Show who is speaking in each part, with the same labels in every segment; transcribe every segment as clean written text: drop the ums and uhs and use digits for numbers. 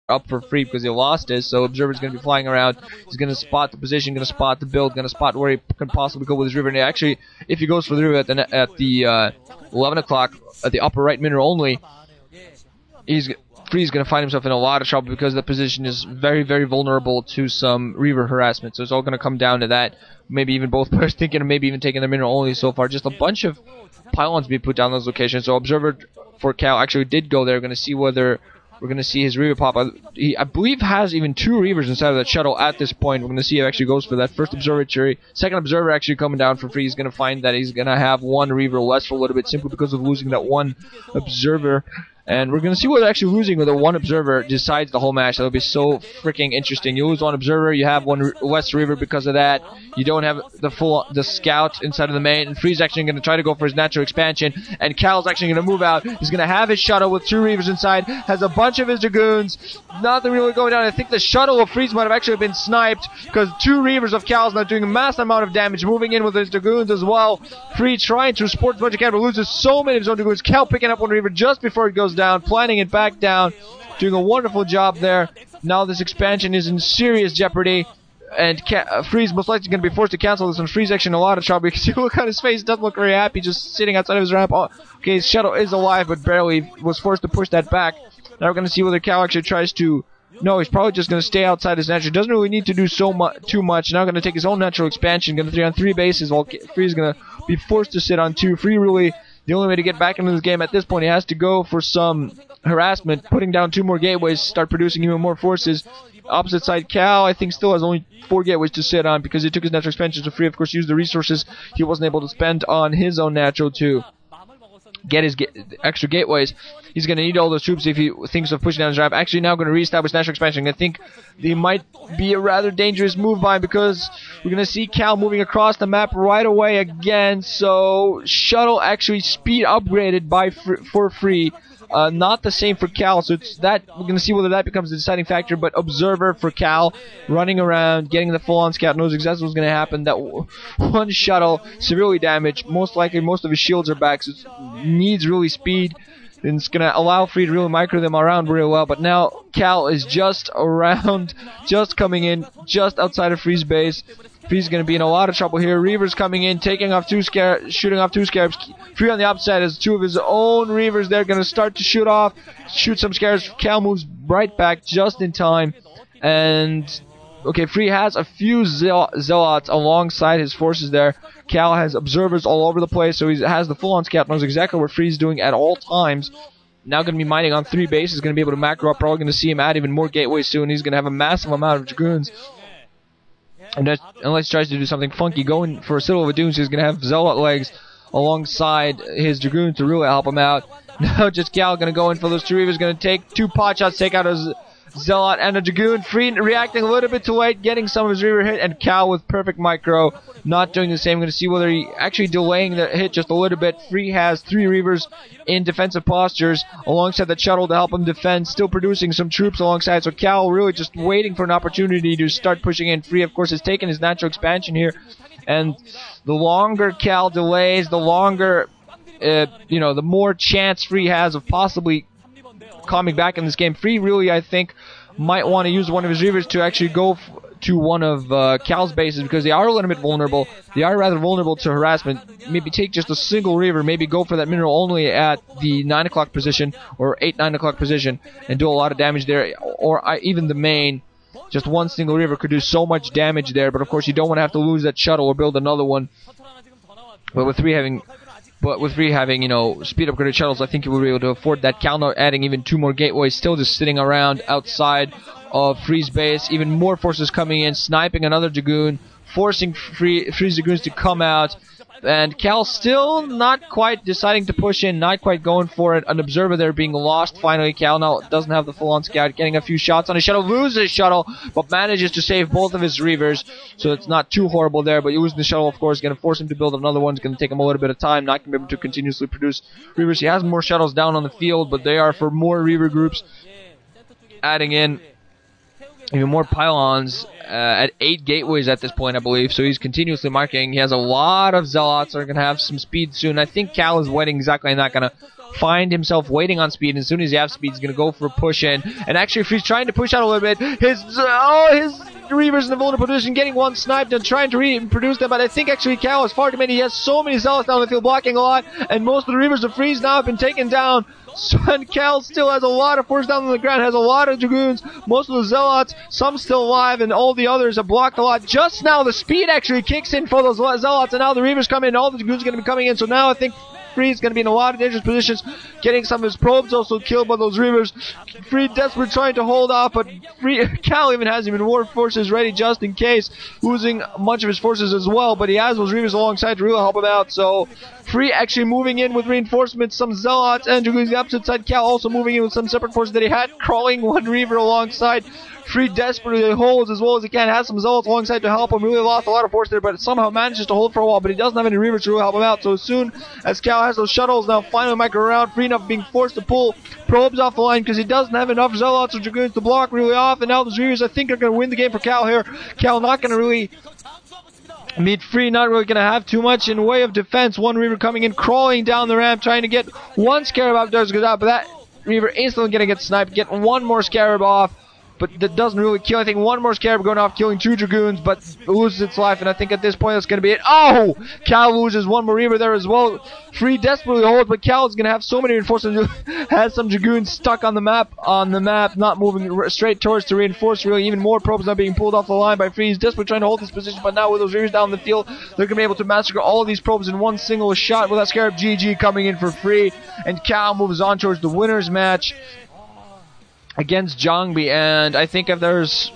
Speaker 1: up for free because he lost his. So Observer's going to be flying around. He's going to spot the position, going to spot the build, going to spot where he can possibly go with his river. And actually, if he goes for the river at the 11 o'clock at the upper right mineral only, Free's going to find himself in a lot of trouble because the position is very, very vulnerable to some Reaver harassment. So it's all going to come down to that. Maybe even both players thinking of maybe even taking their mineral only so far. Just a bunch of pylons being put down those locations. So Observer for Cal actually did go there. We're going to see whether we're going to see his Reaver pop. He, I believe, has even 2 Reavers inside of that shuttle at this point. We're going to see if he actually goes for that first observatory. Second Observer actually coming down for free. He's going to find that he's going to have 1 Reaver less for a little bit simply because of losing that 1 Observer. And we're going to see whether actually losing with a 1 Observer decides the whole match. That'll be so freaking interesting. You lose 1 Observer, you have 1 less Reaver because of that. You don't have the scout inside of the main. And Free's actually going to try to go for his natural expansion. And Cal's actually going to move out. He's going to have his shuttle with 2 Reavers inside. Has a bunch of his Dragoons. Nothing really going down. I think the shuttle of Freeze might have actually been sniped because 2 Reavers of Cal's now doing a massive amount of damage, moving in with his Dragoons as well. Free trying to support as much as he can, but loses so many of his own Dragoons. Cal picking up 1 Reaver just before it goes down, planning it back down, doing a wonderful job there. Now this expansion is in serious jeopardy, and Freeze most likely going to be forced to cancel this, and Freeze actually in a lot of trouble because you look on his face, doesn't look very happy, just sitting outside of his ramp. Oh, okay, his shuttle is alive, but barely was forced to push that back. Now we're going to see whether Cal actually tries to... No, he's probably just going to stay outside his natural. Doesn't really need to do too much. Now going to take his own natural expansion, going to 3 on 3 bases, while Freeze going to be forced to sit on 2. Free really... The only way to get back into this game at this point, he has to go for some harassment, putting down 2 more gateways, start producing even more forces. Opposite side, Cal, I think, still has only 4 gateways to sit on because he took his natural expansion. So Free, of course, used the resources he wasn't able to spend on his own natural to get his extra gateways. He's going to need all those troops if he thinks of pushing down his ramp. Actually, now going to reestablish natural expansion. I think they might be a rather dangerous move by him because we're going to see Cal moving across the map right away again. So shuttle actually speed upgraded for Free. Not the same for Cal, so it's that we're going to see whether that becomes the deciding factor. But Observer for Cal, running around, getting the full-on scout, knows exactly what's going to happen. That 1 shuttle severely damaged. Most likely, most of his shields are back, so it needs really speed. And it's going to allow Free to really micro them around really well. But now Cal is just around, just coming in, just outside of Free's base. Free's going to be in a lot of trouble here. Reavers coming in, taking off 2 scarabs, shooting off 2 scarabs. Free on the upside has 2 of his own Reavers. They're going to start to shoot some scarabs. Cal moves right back just in time. And, okay, Free has a few zealots alongside his forces there. Cal has observers all over the place, so he has the full-on scout, knows exactly what Free's doing at all times. Now going to be mining on 3 bases, going to be able to macro up. Probably going to see him add even more gateways soon. He's going to have a massive amount of Dragoons. Unless he tries to do something funky, going for a Citadel of Doom, so he's going to have Zealot legs alongside his Dragoons to really help him out. Now just Cal going to go in for those 2 Reavers, going to take 2 pot shots, take out his Zealot and a Dragoon. Free reacting a little bit too late, getting some of his Reaver hit, and Cal with perfect micro, not doing the same. We're going to see whether he actually delaying the hit just a little bit. Free has 3 Reavers in defensive postures alongside the shuttle to help him defend, still producing some troops alongside. So Cal really just waiting for an opportunity to start pushing in. Free, of course, has taken his natural expansion here, and the longer Cal delays, the longer, the more chance Free has of possibly coming back in this game. Free really, I think, might want to use one of his Reavers to actually go to one of Cal's bases because they are a little bit vulnerable. They are rather vulnerable to harassment. Maybe take just a single Reaver, maybe go for that mineral only at the 9 o'clock position or 9 o'clock position and do a lot of damage there. Or even the main, just 1 single Reaver could do so much damage there. But of course, you don't want to have to lose that shuttle or build another one. But with Free having, speed upgraded shuttles, I think you will be able to afford that. Cal now adding even 2 more gateways, still just sitting around outside of Free's base. Even more forces coming in, sniping another Dragoon, forcing Free's Dragoons to come out. And Cal still not quite deciding to push in, not quite going for it. An observer there being lost finally. Cal now doesn't have the full-on scout, getting a few shots on his shuttle, loses his shuttle, but manages to save both of his Reavers, so it's not too horrible there. But losing the shuttle, of course, is going to force him to build another one. It's going to take him a little bit of time, not going to be able to continuously produce Reavers. He has more shuttles down on the field, but they are for more Reaver groups adding in. even more pylons at 8 gateways at this point, I believe. So he's continuously marking. He has a lot of zealots that are going to have some speed soon. I think Cal is waiting exactly on that, going to find himself waiting on speed. And as soon as he has speed, he's going to go for a push in. And actually, if he's trying to push out a little bit, his Reavers in a vulnerable position, getting one sniped and trying to reproduce them. But I think actually Cal is far too many. He has so many zealots down the field blocking a lot. And most of the Reavers of Freeze now have been taken down. And Cal still has a lot of force down on the ground, has a lot of Dragoons, most of the Zealots, some still alive, and all the others have blocked a lot. Just now, the speed actually kicks in for those Zealots, and now the Reavers come in, all the Dragoons are going to be coming in, so now I think Free is going to be in a lot of dangerous positions, getting some of his probes also killed by those Reavers. Free desperate trying to hold off, but Cal even has even more forces ready just in case, losing much of his forces as well, but he has those Reavers alongside to really help him out, so Free actually moving in with reinforcements, some Zealots, and Dragoons the opposite side. Cal also moving in with some separate forces that he had, crawling one Reaver alongside. Free desperately holds as well as he can, has some Zealots alongside to help him. Really lost a lot of force there, but somehow manages to hold for a while, but he doesn't have any Reavers to really help him out. So as soon as Cal has those shuttles now finally micro around, Free enough being forced to pull probes off the line because he doesn't have enough Zealots or Dragoons to block really off, and now those Reavers I think are going to win the game for Cal here. Cal not going to really meet Free, not really going to have too much in way of defense. One Reaver coming in, crawling down the ramp, trying to get one Scarab out, does go out, but that Reaver instantly going to get sniped, get one more Scarab off, but that doesn't really kill. I think one more Scarab going off, killing 2 Dragoons, but loses its life, and I think at this point that's going to be it. Oh! Cal loses one more Reaver there as well. Free desperately holds, but Cal is going to have so many reinforcements. Has some Dragoons stuck on the map, not moving straight towards to reinforce, really. Even more probes not being pulled off the line by Free. He's desperately trying to hold this position, but now with those Reavers down the field, they're going to be able to massacre all of these probes in one single shot with that Scarab GG coming in for Free, and Cal moves on towards the winner's match against Zhongbi, and I think if there's,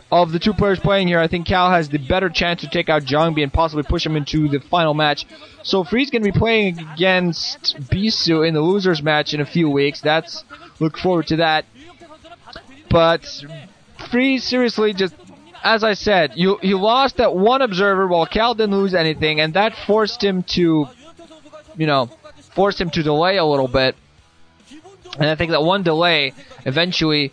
Speaker 1: of the 2 players playing here, I think Cal has the better chance to take out Zhongbi and possibly push him into the final match. So Free's going to be playing against Bisu in the losers match in a few weeks. Look forward to that. But Free, seriously, just, as I said, he lost that one observer while Cal didn't lose anything, and that forced him to, delay a little bit. And I think that one delay eventually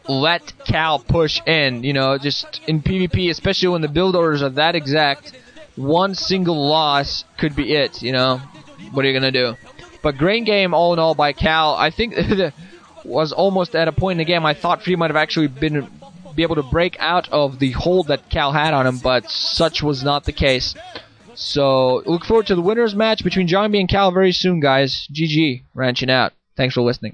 Speaker 1: let Cal push in, just in PvP, especially when the build orders are that exact. One single loss could be it, What are you going to do? But great game all in all by Cal. I think was almost at a point in the game I thought Free might have actually be able to break out of the hold that Cal had on him, but such was not the case. So look forward to the winners match between Zhongbi and Cal very soon, guys. GG, ranching out. Thanks for listening.